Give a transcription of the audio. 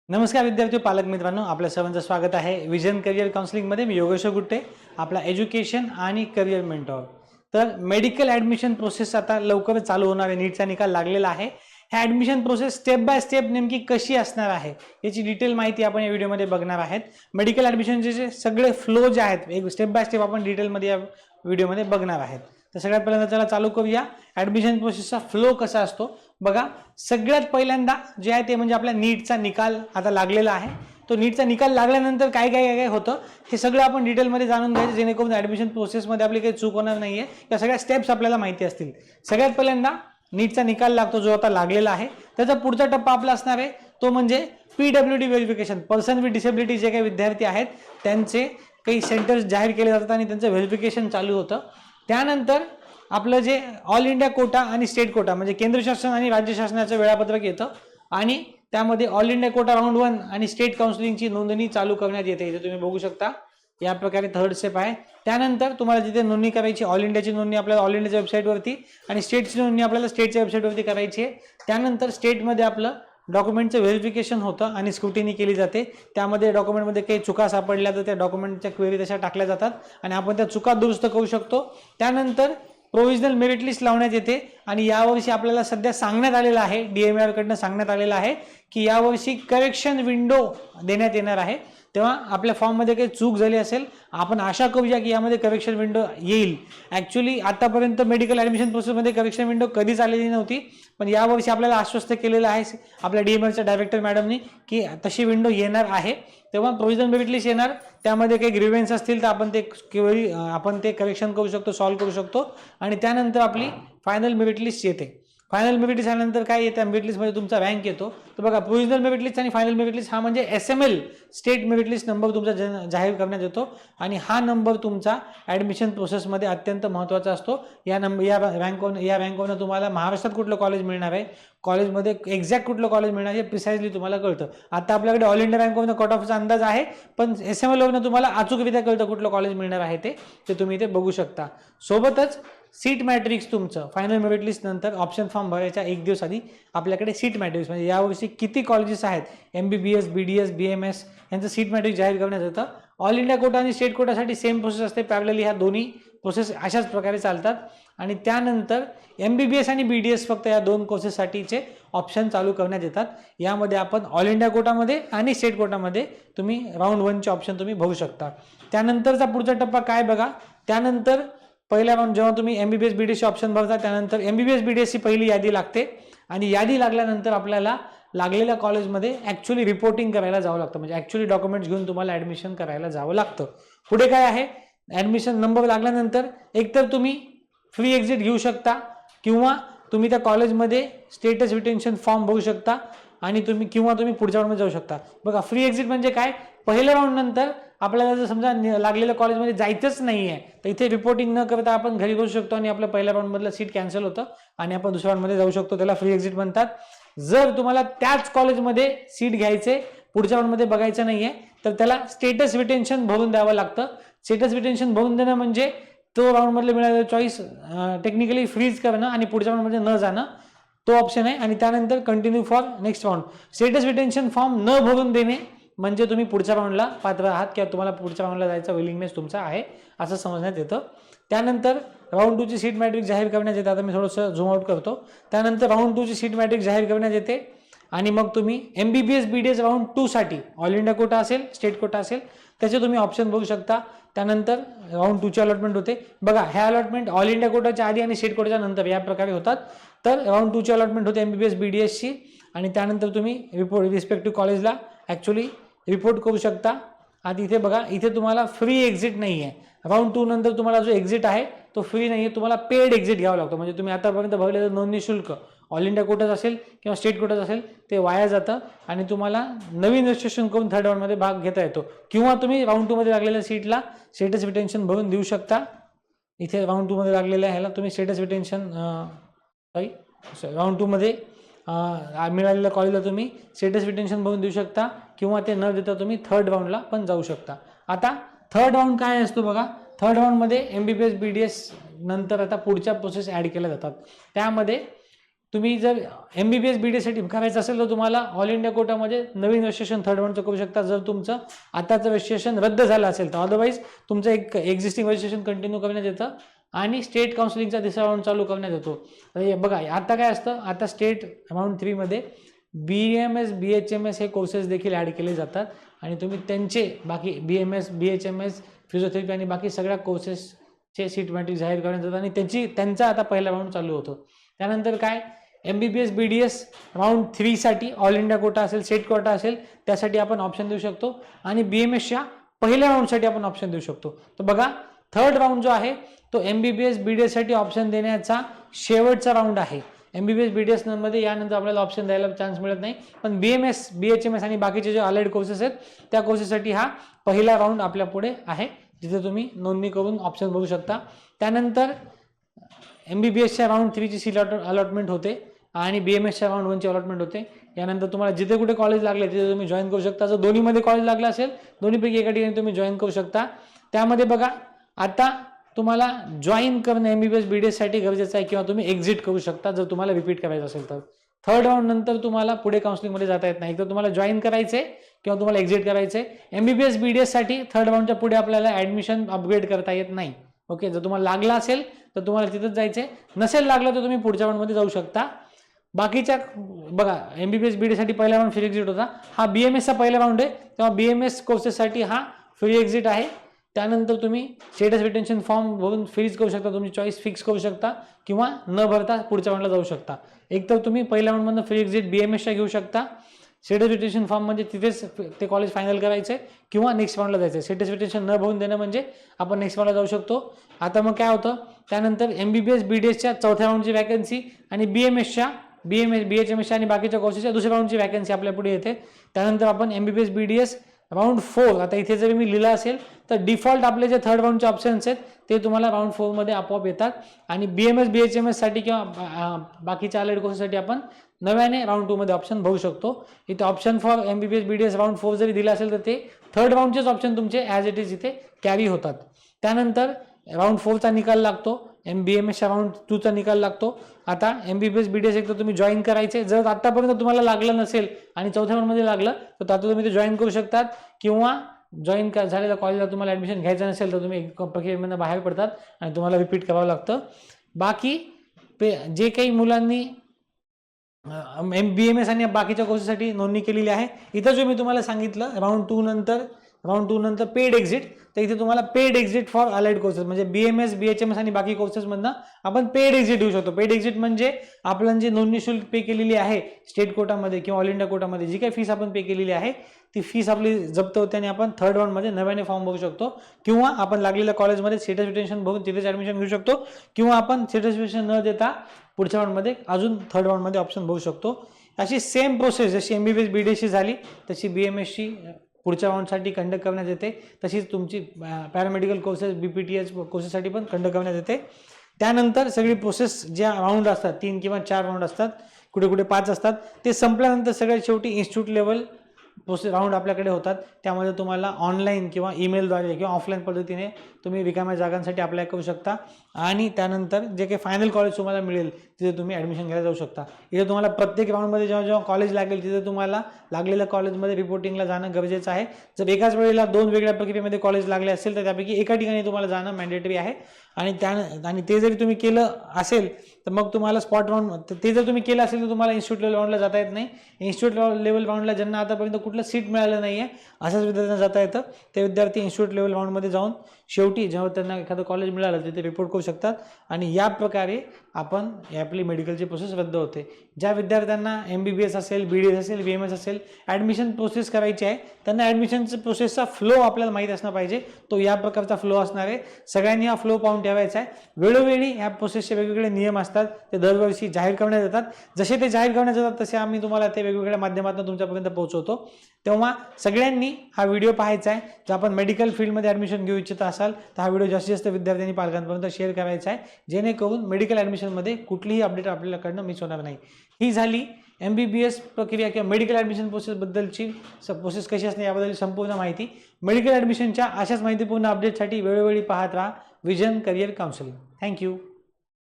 नमस्कार विद्यार्थी पालक मित्रांनो, आपल्या सर्वांचं स्वागत आहे विजन करिअर काउन्सिलिंगमध्ये। मी योगेश गुट्टे, आपला एज्युकेशन आणि करिअर मेंटॉर। तर मेडिकल ॲडमिशन प्रोसेस आता लवकरच चालू होणार आहे। नीटचा निकाल लागलेला आहे। ह्या admission process step by step नेमकी कशी असणार आहे याची डिटेल माहिती आपण या व्हिडिओमध्ये बघणार आहोत। मेडिकल ॲडमिशनचे जे सगळे फ्लो जे आहेत एक स्टेप बाय स्टेप आपण डिटेलमध्ये या व्हिडिओमध्ये बघणार आहोत। तर सगळ्यात पहिल्यांदा चला चालू करूया। ॲडमिशन प्रोसेसचा फ्लो कसा असतो बघा। सगळ्यात पहिल्यांदा जे आहे ते म्हणजे आपला नीटचा निकाल आता लागलेला आहे। तो नीटचा निकाल लागल्यानंतर काय काय काय होतं हे सगळं आपण डिटेलमध्ये जाणून घ्यायचं, जेणेकरून ॲडमिशन प्रोसेसमध्ये आपली काही चूक होणार नाहीये। या सगळ्या स्टेप्स आपल्याला माहिती असतील। सगळ्यात पहिल्यांदा नीटचा निकाल लागतो जो आता लागलेला आहे। त्याचा पुढचा टप्पा आपला असणार आहे तो म्हणजे PWD verification. Person with disability जे काही विद्यार्थी आहेत त्यांचे काही सेंटर्स जाहीर केले जातात आणि त्यांचं व्हेरिफिकेशन चालू होतं। त्यानंतर आपलं जे ऑल इंडिया कोटा आणि स्टेट कोटा म्हणजे केंद्र शासन आणि राज्य शासनाचं वेळापत्रक येतं आणि त्यामध्ये ऑल इंडिया कोटा राऊंड 1 आणि स्टेट काउन्सिलिंगची नोंदणी चालू करण्यात येते। इथे तुम्ही बघू शकता या प्रकारे थर्ड स्टेप आहे। त्यानंतर तुम्हाला जिथे नोंदणी करायची, ऑल इंडियाची नोंदणी आपल्याला ऑल इंडियाच्या वेबसाईटवरती आणि स्टेटची नोंदणी आपल्याला स्टेटच्या वेबसाईटवरती करायची आहे। त्यानंतर स्टेटमध्ये आपलं डॉक्युमेंटचं व्हेरिफिकेशन होतं आणि स्क्रुटिनी केली जाते। त्यामध्ये डॉक्युमेंटमध्ये काही चुका सापडल्या तर त्या डॉक्युमेंटच्या क्वेरी तशा टाकल्या जातात आणि आपण त्या चुका दुरुस्त करू शकतो। त्यानंतर प्रोव्हिजनल मेरिट लिस्ट लावण्यात येते आणि यावर्षी आपल्याला सध्या सांगण्यात आलेलं आहे, DMAR कडनं सांगण्यात आलेलं आहे की यावर्षी करेक्शन विंडो देण्यात येणार आहे। तेव्हा आपल्या फॉर्ममध्ये काही चूक झाली असेल, आपण आशा करूया की यामध्ये करेक्शन विंडो येईल। ॲक्च्युली आतापर्यंत मेडिकल ॲडमिशन प्रोसेसमध्ये करेक्शन विंडो कधीच आलेली नव्हती, पण यावर्षी आपल्याला आश्वस्त केलेलं आहे आपल्या DMARच्या डायरेक्टर मॅडमनी की तशी विंडो येणार आहे। तेव्हा प्रोव्हिजनल मेरिट लिस्ट येणार, त्यामध्ये काही ग्रीव्हन्स असतील तर आपण ते करेक्शन करू शकतो, सॉल्व्ह करू शकतो आणि त्यानंतर आपली फायनल मेरिट लिस्ट येते। फायनल मेरिट लिस्ट आल्यानंतर काय येतं, मेरिट लिस्टमध्ये तुमचा रँक येतो। तर बघा, प्रोव्हिजनल मेरिट लिस्ट आणि फायनल मेरिट लिस्ट हा म्हणजे SML state merit list number तुमचा जाहीर करण्यात येतो आणि हा नंबर तुमचा ॲडमिशन प्रोसेसमध्ये अत्यंत महत्त्वाचा असतो। या रँकवरनं तुम्हाला महाराष्ट्रात कुठलं कॉलेज मिळणार आहे, कॉलेजमध्ये एक्झॅक्ट कुठलं कॉलेज मिळणार हे प्रिसाइजली तुम्हाला कळतं। आता आपल्याकडे ऑल इंडिया रँकवरनं कट ऑफचा अंदाज आहे, पण SML वरनं तुम्हाला अचूकरित्या कळतं कुठलं कॉलेज मिळणार आहे ते तुम्ही इथे बघू शकता। सोबतच सीट मॅट्रिक्स तुमचं फायनल मेरिट लिस्ट नंतर ऑप्शन फॉर्म भरायच्या एक दिवस आधी आपल्याकडे सीट मॅट्रिक्स म्हणजे यावर्षी किती कॉलेजेस आहेत MBBS BDS BMS यांचं सीट मॅट्रिक्स जाहीर करण्यात येतं। ऑल इंडिया कोटा आणि स्टेट कोटासाठी सेम प्रोसेस असते, पॅरलली ह्या दोन्ही प्रोसेस अशाच प्रकारे चालतात आणि त्यानंतर MBBS आणि BDS फक्त या दोन कोर्सेससाठीचे ऑप्शन चालू करण्यात येतात। यामध्ये आपण ऑल इंडिया कोटामध्ये आणि स्टेट कोटामध्ये तुम्ही राऊंड 1चे ऑप्शन तुम्ही भरू शकता। त्यानंतरचा पुढचा टप्पा काय बघा, त्यानंतर पहिल्या राऊंड जेव्हा तुम्ही MBBS BDS ऑप्शन भरता त्यानंतर MBBS BDS ची पहिली यादी लागते आणि यादी लागल्यानंतर आपल्याला लागलेल्या कॉलेजमध्ये ॲक्च्युली रिपोर्टिंग करायला जावं लागतं, म्हणजे ॲक्च्युली डॉक्युमेंट्स घेऊन तुम्हाला ॲडमिशन करायला जावं लागतं। पुढे काय आहे, ॲडमिशन नंबर लागल्यानंतर एकतर तुम्ही फ्री एक्झिट घेऊ शकता किंवा तुम्ही त्या कॉलेजमध्ये स्टेटस रिटेन्शन फॉर्म भरू शकता आणि तुम्ही पुढच्या राऊंडमध्ये जाऊ शकता। बघा, फ्री एक्झिट म्हणजे काय, पहिल्या राऊंड नंतर आपल्याला जर समजा लागलेल्या कॉलेजमध्ये जायचंच नाही आहे तर इथे रिपोर्टिंग न करता आपण घरी बसू शकतो आणि आपल्या पहिल्या राऊंडमधलं सीट कॅन्सल होतं आणि आपण दुसऱ्या राऊंडमध्ये जाऊ शकतो, त्याला फ्री एक्झिट म्हणतात। जर तुम्हाला त्याच कॉलेजमध्ये सीट घ्यायचे, पुढच्या राऊंडमध्ये बघायचं नाहीये तर त्याला स्टेटस रिटेन्शन भरून द्यावं लागतं। स्टेटस रिटेन्शन भरून देणं म्हणजे तो राऊंडमधले मिळालेलं चॉईस टेक्निकली फ्रीज करणं आणि पुढच्या राऊंडमध्ये न जाणं, तो ऑप्शन आहे आणि त्यानंतर continue for next round. Status retention form न भरून देणे म्हणजे तुम्ही पुढच्या राऊंडला पात्र आहात किंवा तुम्हाला पुढच्या राऊंडला जायचा विलिंगनेस तुमचा आहे असं समजण्यात येतं। त्यानंतर राऊंड 2 ची सीट मॅट्रिक्स जाहीर करण्यात येते। आता मी थोडंसं झूम आउट करतो। त्यानंतर राऊंड 2 ची सीट मॅट्रिक्स जाहीर करण्यात येते आणि मग तुम्ही MBBS BDS राऊंड 2 साठी ऑल इंडिया कोटा असेल स्टेट कोटा असेल त्याचे तुम्ही ऑप्शन बघू शकता। त्यानंतर राऊंड 2 ची अलॉटमेंट होते। बघा, ह्या अलॉटमेंट ऑल इंडिया कोटाच्या आधी आणि स्टेट कोटाच्या नंतर या प्रकारे होतात। तर राऊंड 2 ची अलॉटमेंट होते MBBS BDS ची आणि त्यानंतर तुम्ही रिस्पेक्टिव्ह कॉलेजला ॲक्च्युली रिपोर्ट करू शकता। आता इथे बघा, इथे तुम्हाला फ्री एक्झिट नाही आहे। राऊंड 2 नंतर तुम्हाला जो एक्झिट आहे तो फ्री नाही आहे, तुम्हाला पेड एक्झिट घ्यावा लागतो। म्हणजे तुम्ही आतापर्यंत भरलेलं नोंदणी शुल्क ऑल इंडिया कोटाच असेल किंवा स्टेट कोटाच असेल ते वाया जातं आणि तुम्हाला नवीन रजिस्ट्रेशन करून थर्ड राऊंडमध्ये भाग घेता येतो किंवा तुम्ही राऊंड 2 मध्ये लागलेल्या सीटला स्टेटस रिटेन्शन भरून देऊ शकता। इथे राऊंड 2 मध्ये लागलेल्या ह्याला तुम्ही स्टेटस रिटेन्शन राऊंड 2 मध्ये मिळालेल्या कॉलेजला तुम्ही स्टेटस रिटेन्शन भरून देऊ शकता किंवा ते न देता तुम्ही थर्ड राऊंडला पण जाऊ शकता। आता थर्ड राऊंड काय असतो बघा, थर्ड राऊंडमध्ये MBBS BDS नंतर आता पुढच्या प्रोसेस ॲड केल्या जातात। त्यामध्ये तुम्ही जर MBBS BDS साठी करायचं असेल तर तुम्हाला ऑल इंडिया कोटामध्ये नवीन रजिस्ट्रेशन थर्ड राऊंडचं करू शकता जर तुमचं आताचं रजिस्ट्रेशन रद्द झालं असेल तर. अदरवाईज तुमचं एक एक्झिस्टिंग रजिस्ट्रेशन कंटिन्यू करण्यात येतं आणि स्टेट काउन्सिलिंगचा तिसरा राऊंड चालू करण्यात येतो. बघा आता काय असतं, आता स्टेट राऊंड 3 मध्ये BAMS BHMS हे कोर्सेस देखील ॲड केले जातात आणि तुम्ही त्यांचे बाकी BMS BHMS फिजिओथेरपी आणि बाकी सगळ्या कोर्सेसचे सीट मॅट्रिक जाहीर करण्यात येतात आणि त्यांचा आता पहिला राऊंड चालू होतो. त्यानंतर काय MBBS BDS राऊंड 3 साठी ऑल इंडिया कोटा असेल, स्टेट कोटा असेल त्यासाठी आपण ऑप्शन देऊ शकतो आणि BMSच्या पहिल्या राऊंडसाठी आपण ऑप्शन देऊ शकतो. तर बघा थर्ड राऊंड जो आहे तो MBBS BDS साठी ऑप्शन देण्याचा शेवटचा राऊंड आहे. MBBS BDS मध्ये यानंतर आपल्याला ऑप्शन द्यायला चान्स मिळत नाही, पण BMS BHMS आणि बाकीचे जे अलाइड कोर्सेस आहेत त्या कोर्सेससाठी हा पहिला राऊंड आपल्या पुढे आहे जिथे तुम्ही नोंदणी करून ऑप्शन बघू शकता. त्यानंतर MBBSच्या राऊंड 3 ची सीट अलॉटमेंट होते आणि BMSच्या राऊंड 1 ची अलॉटमेंट होते. यानंतर तुम्हाला जिथे कुठे कॉलेज लागले तिथे तुम्ही जॉईन करू शकता. जर दोन्हीमध्ये कॉलेज लागलं असेल दोन्हीपैकी एका ठिकाणी तुम्ही जॉईन करू शकता. त्यामध्ये बघा आता तुम्हाला जॉईन करणं MBBS BDS साठी गरजेचं आहे किंवा तुम्ही एक्झिट करू शकता जर तुम्हाला रिपीट करायचं असेल तर. थर्ड राऊंड नंतर तुम्हाला पुढे काउन्सिलिंगमध्ये जाता येत नाही, तर तुम्हाला जॉईन करायचंय किंवा तुम्हाला एक्झिट करायचंय. MBBS BDS साठी थर्ड राऊंडच्या पुढे आपल्याला ॲडमिशन अपग्रेड करता येत नाही. ओके, जर तुम्हाला लागला असेल तर तुम्हाला तिथंच जायचंय, नसेल लागलं तर तुम्ही पुढच्या राऊंडमध्ये जाऊ शकता. बाकीच्या बघा MBBS BDS साठी पहिला राऊंड फ्री एक्झिट होता, हा BMSचा पहिला राऊंड आहे तेव्हा BMS कोर्सेससाठी हा फ्री एक्झिट आहे. त्यानंतर तुम्ही स्टेटस रिटेन्शन फॉर्म भरून फ्रीज करू शकता, तुमची चॉईस फिक्स करू शकता किंवा न भरता पुढच्या राऊंडला जाऊ शकता. एकतर तुम्ही पहिल्या राऊंडमधून फ्री एक्झिट BMSच्या घेऊ शकता, स्टेटस रिटेन्शन फॉर्म म्हणजे तिथेच ते कॉलेज फायनल करायचं आहे किंवा नेक्स्ट राऊंडला जायचं. स्टेटस रिटेन्शन न भरून देणं म्हणजे आपण नेक्स्ट राऊंडला जाऊ शकतो. आता मग काय होतं, त्यानंतर MBBS BDSच्या चौथ्या राऊंडची वॅकन्सी आणि BMSच्या BHMSच्या आणि बाकीच्या कोर्सेसच्या दुसऱ्या राऊंडची वॅकन्सी आपल्या पुढे येते. त्यानंतर आपण MBBS BDS राऊंड 4, आता इथे जरी मी लिहिलं असेल तर डिफॉल्ट आपले जे थर्ड राऊंडचे ऑप्शन्स आहेत ते तुम्हाला राऊंड 4 मध्ये आपोआप येतात आणि BMS BHMS साठी किंवा बाकीच्या अलाइड कोर्सेससाठी आपण नव्याने राऊंड 2 मध्ये ऑप्शन बघू शकतो. इथे option for MBBS BDS round 4 जरी दिला असेल तर ते थर्ड राऊंडचेच ऑप्शन तुमचे ॲज इट इज इथे कॅरी होतात. त्यानंतर राऊंड 4चा निकाल लागतो, BMSच्या राऊंड 2चा निकाल लागतो. आता MBBS BDS एक तर तुम्ही जॉईन करायचे, जर आतापर्यंत तुम्हाला लागलं नसेल आणि चौथ्या राऊंडमध्ये लागलं तर आता तुम्ही ते जॉईन करू शकतात किंवा जॉईन झालेल्या कॉलेजला तुम्हाला ॲडमिशन घ्यायचं नसेल तर तुम्ही प्रक्रियेमधून बाहेर पडतात आणि तुम्हाला रिपीट करावं लागतं. बाकी जे काही मुलांनी BMS आणि बाकीच्या कोर्सेससाठी नोंदणी केलेली आहे, इथं जो मी तुम्हाला सांगितलं राऊंड 2 नंतर पेड एक्झिट, तर इथे तुम्हाला paid exit for allied courses म्हणजे BMS BHMS आणि बाकी कोर्सेसमधनं आपण पेड एक्झिट देऊ शकतो. पेड एक्झिट म्हणजे आपण जे नोंदणी शुल्क पे केलेली आहे स्टेट कोटामध्ये किंवा ऑल इंडिया कोटामध्ये जी काही फीस आपण पे केलेली आहे ती फीस आपली जप्त होते आणि आपण थर्ड राऊंडमध्ये नव्याने फॉर्म भरू शकतो किंवा आपण लागलेल्या कॉलेजमध्ये स्टेटस रिटेन्शन भरून तिथेच ॲडमिशन घेऊ शकतो किंवा आपण स्टेटस रिटेन्शन न देता पुढच्या राऊंडमध्ये अजून थर्ड राऊंडमध्ये ऑप्शन भरू शकतो. अशी सेम प्रोसेस जशी MBBS BDSची झाली तशी BMSची पुढच्या राऊंडसाठी कंडक्ट करण्यात येते, तशीच तुमची पॅरामेडिकल कोर्सेस BPTS कोर्सेससाठी पण कंडक्ट करण्यात येते. त्यानंतर सगळी प्रोसेस ज्या राऊंड असतात 3 किंवा 4 राऊंड असतात, कुठे कुठे 5 असतात, ते संपल्यानंतर सगळ्यात शेवटी इन्स्टिट्यूट लेवल प्रोसेस राऊंड आपल्याकडे होतात. त्यामध्ये तुम्हाला ऑनलाईन किंवा ईमेलद्वारे किंवा ऑफलाईन पद्धतीने तुम्ही रिकाम्या जागांसाठी अप्लाय करू शकता आणि त्यानंतर जे काही फायनल कॉलेज तुम्हाला मिळेल तिथे तुम्ही ॲडमिशन घ्यायला जाऊ शकता. इथे तुम्हाला प्रत्येक राऊंडमध्ये जेव्हा जेव्हा कॉलेज लागेल तिथे तुम्हाला लागलेल्या कॉलेजमध्ये रिपोर्टिंगला जाणं गरजेचं आहे. जर एकाच वेळेला 2 वेगळ्या प्रक्रियेमध्ये कॉलेज लागले असेल तर त्यापैकी एका ठिकाणी तुम्हाला जाणं मॅन्डेटरी आहे आणि ते जरी तुम्ही केलं असेल तर मग तुम्हाला स्पॉट राऊंड ते जर तुम्ही केलं असेल तर तुम्हाला इन्स्टिट्यूट लेवल राऊंडला जाता येत नाही. इन्स्टिट्यूट लेवल राऊंडला ज्यांना आतापर्यंत कुठलं सीट मिळालं नाही आहे अशाच विद्यार्थ्यांना जाता येतं. ते विद्यार्थी इन्स्टिट्यूट लेवल राऊंडमध्ये जाऊन शेवटी जेव्हा त्यांना एखादं कॉलेज मिळालं तिथे रिपोर्ट करू शकतात आणि या प्रकारे आपण आपली मेडिकलची प्रोसेस रद्द होते. ज्या विद्यार्थ्यांना MBBS असेल BDS असेल BMS असेल ॲडमिशन प्रोसेस करायची आहे त्यांना ॲडमिशनचा प्रोसेसचा फ्लो आपल्याला माहीत असणं पाहिजे. तो या प्रकारचा फ्लो असणार आहे. सगळ्यांनी हा फ्लो पाहून ठेवायचा आहे. वेळोवेळी ह्या प्रोसेसचे वेगवेगळे नियम असतात, ते दरवर्षी जाहीर करण्यात येतात. जसे ते जाहीर करण्यात येतात तसे आम्ही तुम्हाला ते वेगवेगळ्या माध्यमातून तुमच्यापर्यंत पोहोचवतो. तेव्हा सगळ्यांनी हा व्हिडिओ पाहायचा आहे. जर आपण मेडिकल फील्डमध्ये ॲडमिशन घेऊ इच्छित असाल तर हा व्हिडिओ जास्तीत जास्त विद्यार्थ्यांनी पालकांपर्यंत शेअर करायचा आहे, जेणेकरून मेडिकल ॲडमिशनमध्ये कुठलीही अपडेट आपल्याकडनं मिस होणार नाही. ही झाली MBBS प्रक्रिया किंवा मेडिकल ॲडमिशन प्रोसेसबद्दलची प्रोसेस कशी असणे याबद्दल संपूर्ण माहिती. मेडिकल ॲडमिशनच्या अशाच माहितीपूर्ण अपडेटसाठी वेळोवेळी पाहत राहा विजन करिअर काउन्सिलिंग. थँक्यू.